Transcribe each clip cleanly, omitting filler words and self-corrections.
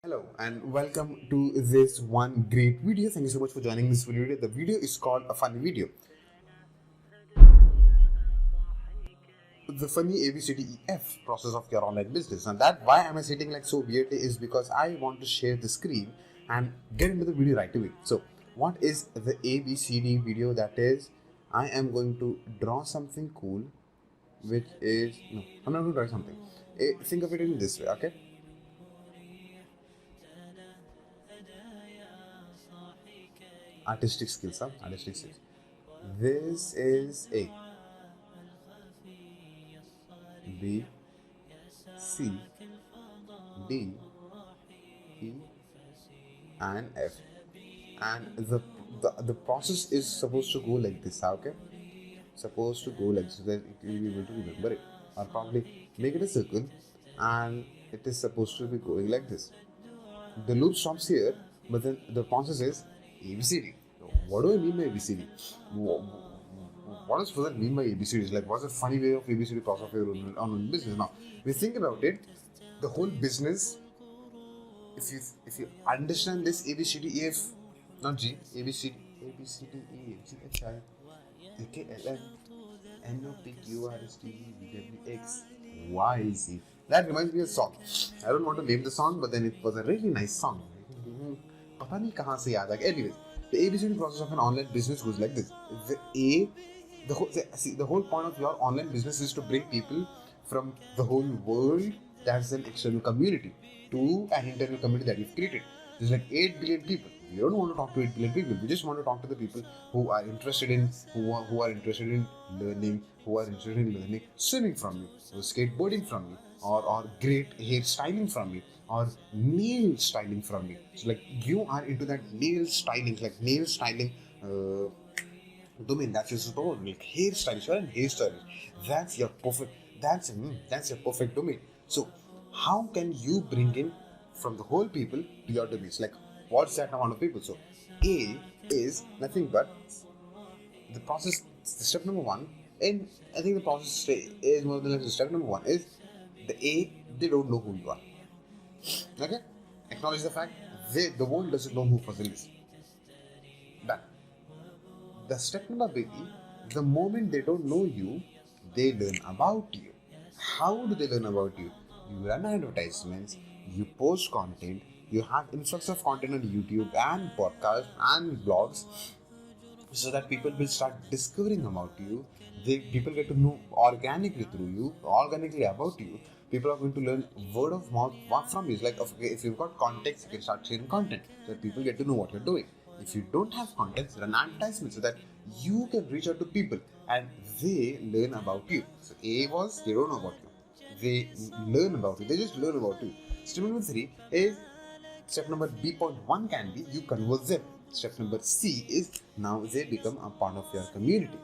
Hello and welcome to this one great video. Thank you so much for joining this video. The video is called a funny video. The funny ABCDEF process of your online business. And that why am I sitting like so weirdly is because I want to share the screen and get into the video right away. So what is the ABCD video? That is, I am going to draw something cool, which is no, I'm not going to draw something. Think of it in this way, okay? Artistic skills, huh? Artistic skills. This is A, B, C, D, E, and F. And the process is supposed to go like this, okay? Supposed to go like this so that you will be able to remember it. Or probably make it a circle and it is supposed to be going like this. The loop stops here, but then the process is ABCD. What do I mean by ABCD? What does further mean by ABCD? Like, what's a funny way of ABCD process of your online business? Now, we think about it, the whole business. If you understand this ABCDEF, not G, ABCD, ABCDE, GHI, AKLM, NOPQRSTUVWX, YZ. That reminds me of a song. I don't want to name the song, but then it was a really nice song. पता नहीं कहाँ से याद आ गया. Anyways, the ABCD process of an online business goes like this. The whole point of your online business is to bring people from the whole world that's an external community to an internal community that you've created. There's like 8 billion people. We don't want to talk to 8 billion people. We just want to talk to the people who are interested in learning, who are interested in learning swimming from you, or skateboarding from you, or great hairstyling from you, or nail styling from you. So like you are into that nail styling, domain. That's your super like hairstylist. You're a hairstylist. That's your perfect. That's your perfect domain. So how can you bring in from the whole people to your domains? Like what's that amount of people? So A is nothing but the process. The step number one, and I think the process is more than less. Step number one is the A. They don't know who you are. Okay, acknowledge the fact the world doesn't know who Fazil is. Done. The step number B, the moment they don't know you, they learn about you. How do they learn about you? You run advertisements, you post content, you have influx of content on YouTube and podcasts and blogs, so that people will start discovering about you. People get to know organically about you. People are going to learn word of mouth from you. It's like, okay, if you've got context, you can start sharing content so that people get to know what you're doing. If you don't have context, run advertisements so that you can reach out to people and they learn about you. So A was they don't know about you. They learn about you. They just learn about you. Step number 3 is step number B.1 can be you convert them. Step number C is now they become a part of your community.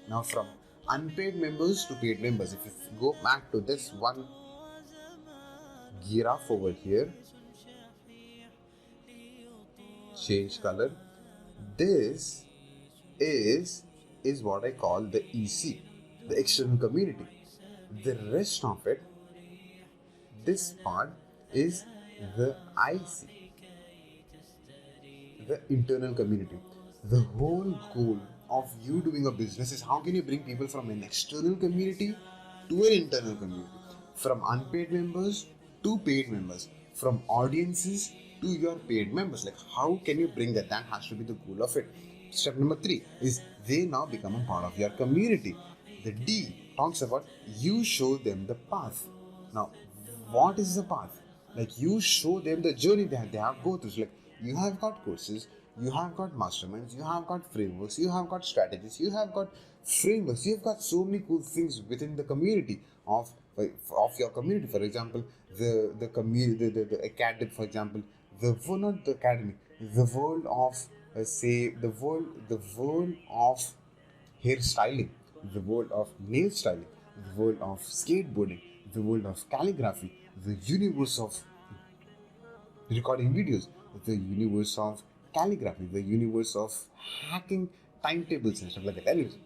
Now from unpaid members to paid members, if you go back to this one graph over here, change color, this is what I call the EC, the external community. The rest of it, this part is the IC, the internal community. The whole goal of you doing a business is how can you bring people from an external community to an internal community, from unpaid members to paid members, from audiences to your paid members. Like how can you bring that? That has to be the goal of it. Step number 3 is they now become a part of your community. The D talks about you show them the path. Now what is the path? Like you show them the journey that they have go through. So like you have got courses, you have got masterminds, you have got frameworks, you have got strategies, you have got frameworks, you have got so many cool things within the community of your community. For example, the community, the academy, for example, not the academy, the world of the world of hairstyling, the world of nail styling, the world of skateboarding, the world of calligraphy, the universe of recording videos, the universe of calligraphy, the universe of hacking timetables and stuff like that. Anyways,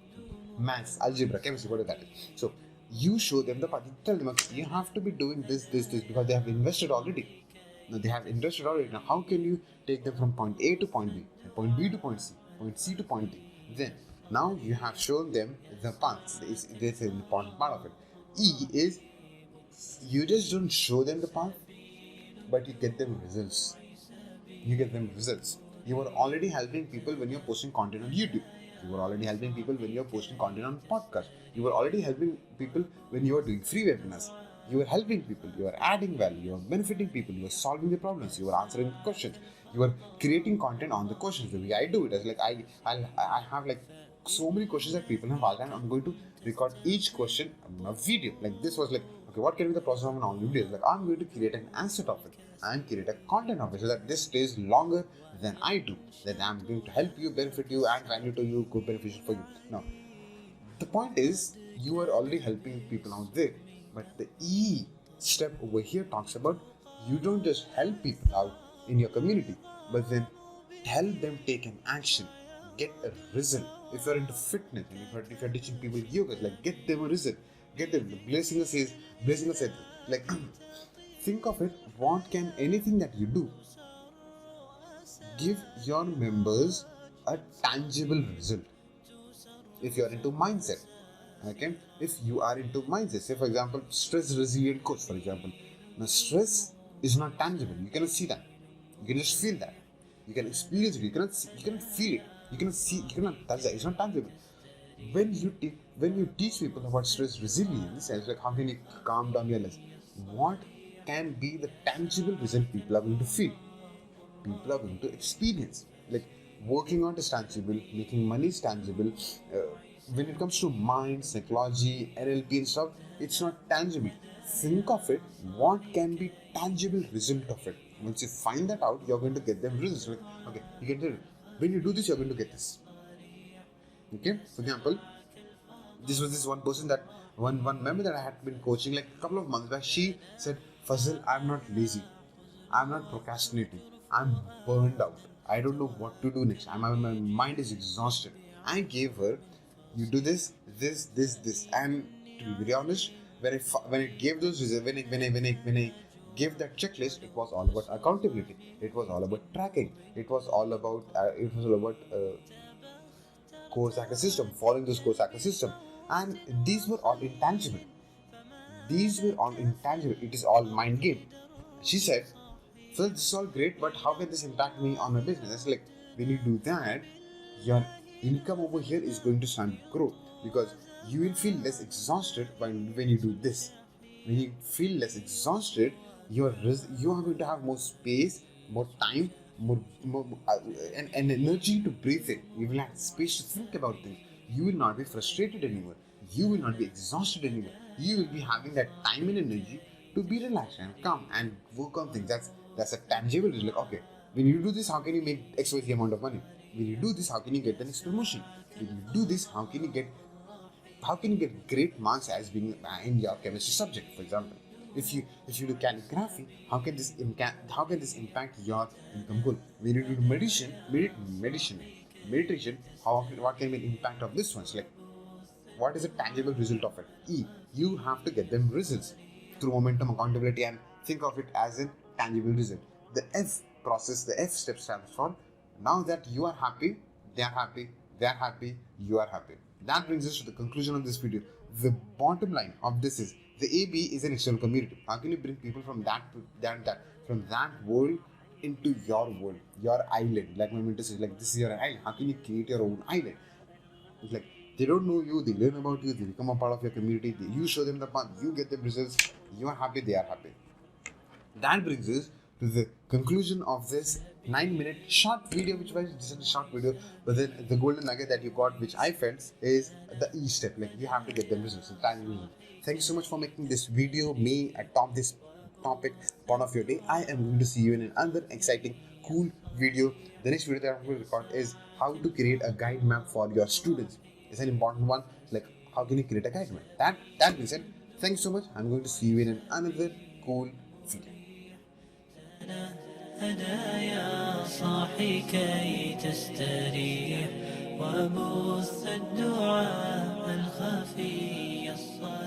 maths, algebra, chemistry, whatever that is. So you show them the path. You tell them, okay, you have to be doing this because they have invested already. Now they have interested already. Now how can you take them from point A to point B, and point B to point C, point C to point D? Then now you have shown them the paths. This is an important part of it. E is you just don't show them the path, but you get them results. You get them results. You are already helping people when you're posting content on YouTube. You are already helping people when you're posting content on podcast. You are already helping people when you are doing free webinars. You are helping people. You are adding value. You are benefiting people. You are solving the problems. You are answering questions. You are creating content on the questions. The way I do it is like I have like so many questions that people have asked, and I'm going to record each question on a video. Like this was like, okay, what can be the process of an online video? Like I'm going to create an asset of it and create a content of it so that this stays longer than I do. That I'm going to help you, benefit you, add value to you, go beneficial for you. Now, the point is you are already helping people out there, but the E step over here talks about you don't just help people out in your community, but then help them take an action, get a result. If you're into fitness and if you're teaching people yoga, like get them a result, get them. Blessing said, like think of it. What can anything that you do give your members a tangible result? If you're into mindset, okay, if you are into mindset, say for example, stress resilient coach, for example. Now stress is not tangible. You cannot see that. You can just feel that. You can experience it. You cannot feel it. You cannot see. You cannot touch that. It's not tangible. When you teach people about stress resilience, it's like how can you calm down your legs? What can be the tangible result people are going to feel? People are going to experience. Like working on is tangible, making money is tangible. When it comes to mind, psychology, NLP and stuff, it's not tangible. Think of it. What can be tangible result of it? Once you find that out, you're going to get them results. Like, okay, you get it. When you do this, you're going to get this. Okay. For example, this was this one person that one member that I had been coaching like a couple of months back. She said, "Fazil, I'm not lazy. I'm not procrastinating. I'm burned out. I don't know what to do next. My mind is exhausted." I gave her, you do this, and to be very honest, when I gave those results, when I gave that checklist, it was all about accountability. It was all about tracking. It was all about course hacker system, following this course hacker system, and these were all intangible. It is all mind game. She said, "So this is all great, but how can this impact me on my business?" It's like when you do that, your income over here is going to start to grow because you will feel less exhausted when you do this. When you feel less exhausted, you are going to have more space, more time, more and energy to breathe in. You will have space to think about things. You will not be frustrated anymore. You will not be exhausted anymore. You will be having that time and energy to be relaxed and calm and work on things. That's a tangible result. Like, okay, when you do this, how can you make XYZ amount of money? When you do this, how can you get the next promotion? When you do this, how can you get great marks as being in your chemistry subject, for example? If you do calligraphy, how can this impact your income goal? When you do meditation, what can be the impact of this one? So like, what is a tangible result of it? E, you have to get them results through momentum, accountability, and think of it as a tangible result. The F process, the F step stands for now that you are happy, they are happy, you are happy. That brings us to the conclusion of this video. The bottom line of this is the AB is an external community. How can you bring people from that world into your world, your island? Like my mentor says, like this is your island. How can you create your own island? It's like they don't know you, they learn about you, they become a part of your community. You show them the path, you get the results. You are happy, they are happy. That brings us to the conclusion of this 9-minute short video, which was just a short video, but then the golden nugget that you got, which I felt, is the E step. Like you have to get the results, the tangible results. Thank you so much for making this video. May atop this topic part of your day. I am going to see you in another exciting, cool video. The next video that I'm going to record is how to create a guide map for your students. It's an important one. Like how can you create a guide map? That being said, thanks so much. I'm going to see you in another cool video. هدايا صاحي كي تستريح وبث الدعاء الخفي الصالح.